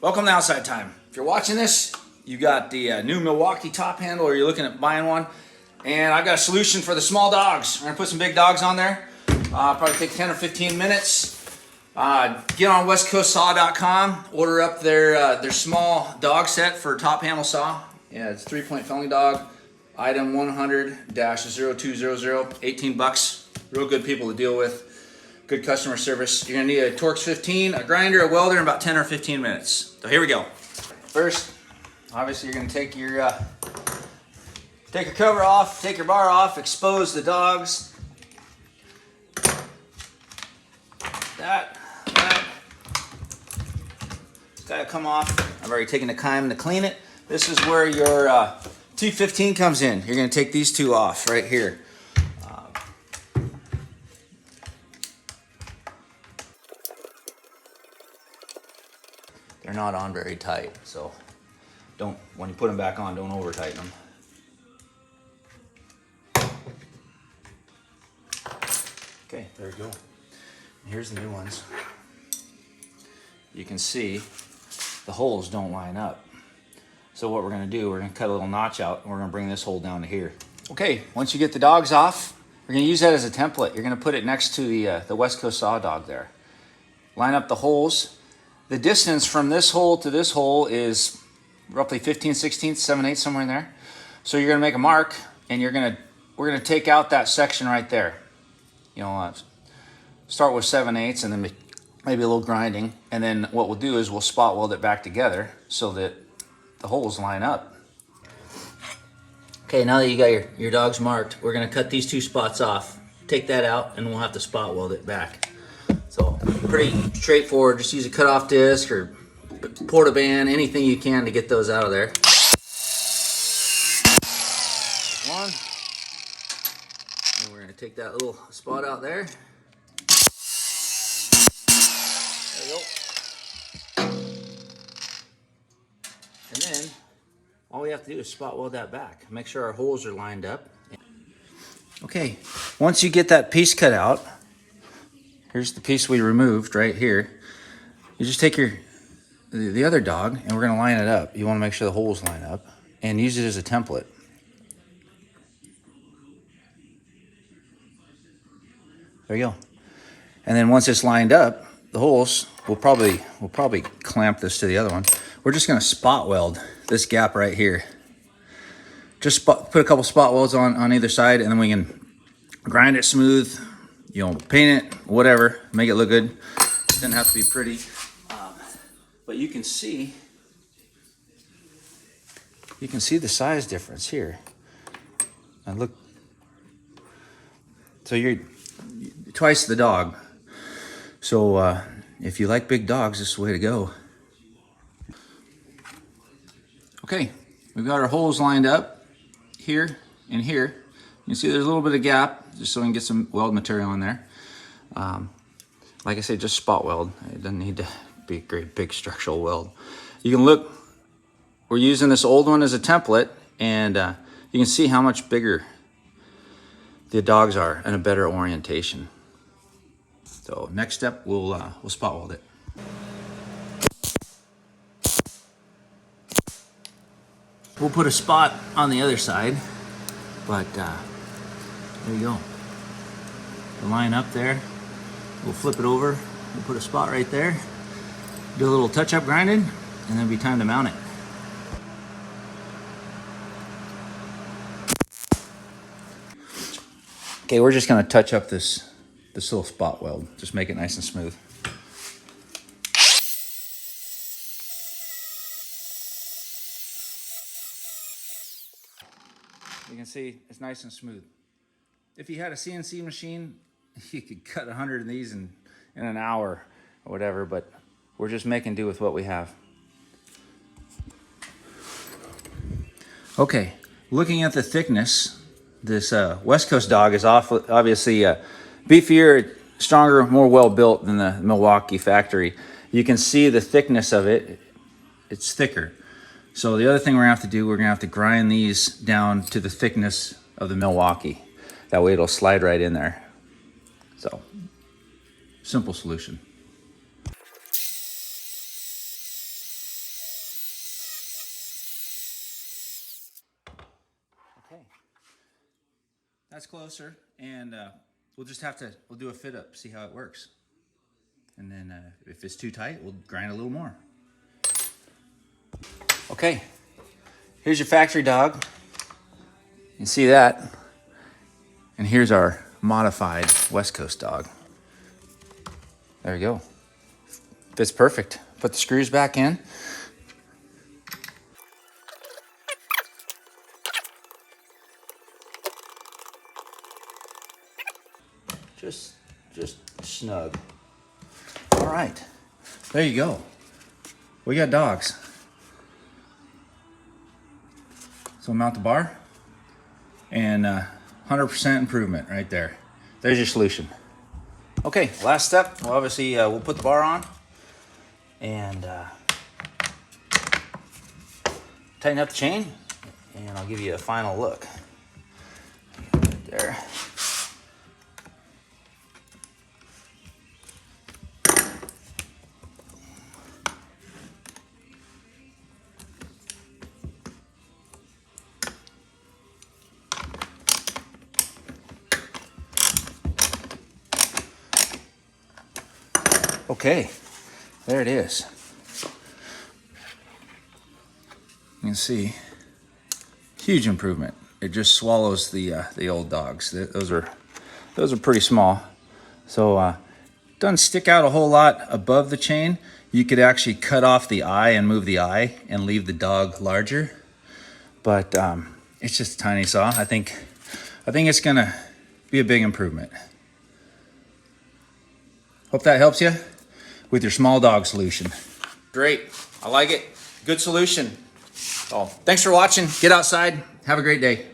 Welcome to Outside Time. If you're watching this, you got the new Milwaukee top handle or you're looking at buying one. And I've got a solution for the small dogs. We're gonna put some big dogs on there. Probably take 10 or 15 minutes. Get on westcoastsaw.com, order up their small dog set for top handle saw. Yeah, it's 3-point felony dog, item 100-0200, 18 bucks. Real good people to deal with. Good customer service. You're gonna need a Torx 15, a grinder, a welder, in about 10 or 15 minutes. So here we go. First, obviously you're gonna take your cover off, take your bar off, expose the dogs. That. It's gotta come off. I've already taken the time to clean it. This is where your T15 comes in. You're gonna take these two off right here. They're not on very tight, so when you put them back on, don't over tighten them. Okay, there we go. Here's the new ones. You can see the holes don't line up. So what we're gonna do, we're gonna cut a little notch out and we're gonna bring this hole down to here. Okay, once you get the dogs off, we're gonna use that as a template. You're gonna put it next to the West Coast Saw dog there. Line up the holes. The distance from this hole to this hole is roughly 15/16, 7/8, somewhere in there. So you're gonna make a mark and we're gonna take out that section right there. You know, start with 7/8 and then maybe a little grinding. And then what we'll do is we'll spot weld it back together so that the holes line up. Okay, now that you got your dogs marked, we're gonna cut these two spots off. Take that out and we'll have to spot weld it back. So pretty straightforward. Just use a cutoff disc or porta-band, anything you can to get those out of there. One. And we're gonna take that little spot out there. There we go. And then all we have to do is spot weld that back. Make sure our holes are lined up. Okay, once you get that piece cut out, here's the piece we removed right here. You just take the other dog and we're gonna line it up. You wanna make sure the holes line up and use it as a template. There you go. And then once it's lined up, the holes, we'll probably clamp this to the other one. We're just gonna spot weld this gap right here. Just put a couple spot welds on either side and then we can grind it smooth, you know, paint it, whatever, make it look good. It doesn't have to be pretty, but you can see the size difference here. And look, so you're twice the dog. So if you like big dogs, this is the way to go. Okay, we've got our holes lined up here and here. You can see there's a little bit of gap, just so we can get some weld material in there. Like I say, just spot weld. It doesn't need to be a great big structural weld. You can look, we're using this old one as a template, and you can see how much bigger the dogs are and a better orientation. So next step, we'll spot weld it. We'll put a spot on the other side, but there you go. The line up there. We'll flip it over. We'll put a spot right there. Do a little touch-up grinding, and then it'll be time to mount it. Okay, we're just gonna touch up this little spot weld. Just make it nice and smooth. You can see it's nice and smooth. If you had a CNC machine, you could cut 100 of these in an hour or whatever, but we're just making do with what we have. Okay, looking at the thickness, this West Coast dog is obviously beefier, stronger, more well-built than the Milwaukee factory. You can see the thickness of it. It's thicker. So the other thing we're gonna have to do, we're gonna have to grind these down to the thickness of the Milwaukee. That way it'll slide right in there. So, simple solution. Okay. That's closer, and we'll just have to, we'll do a fit up, see how it works. And then if it's too tight, we'll grind a little more. Okay, here's your factory dog. You can see that. And here's our modified West Coast dog. There you go. Fits perfect. Put the screws back in. Just snug. All right, there you go. We got dogs. So mount the bar, and 100% improvement right there. There's your solution. Okay, last step. Well, obviously we'll put the bar on and tighten up the chain, and I'll give you a final look. Right there. Okay, there it is. You can see, huge improvement. It just swallows the old dogs. Those are pretty small. So doesn't stick out a whole lot above the chain. You could actually cut off the eye and move the eye and leave the dog larger. But it's just a tiny saw. I think it's gonna be a big improvement. Hope that helps you with your small dog solution. Great, I like it. Good solution. So thanks for watching. Get outside. Have a great day.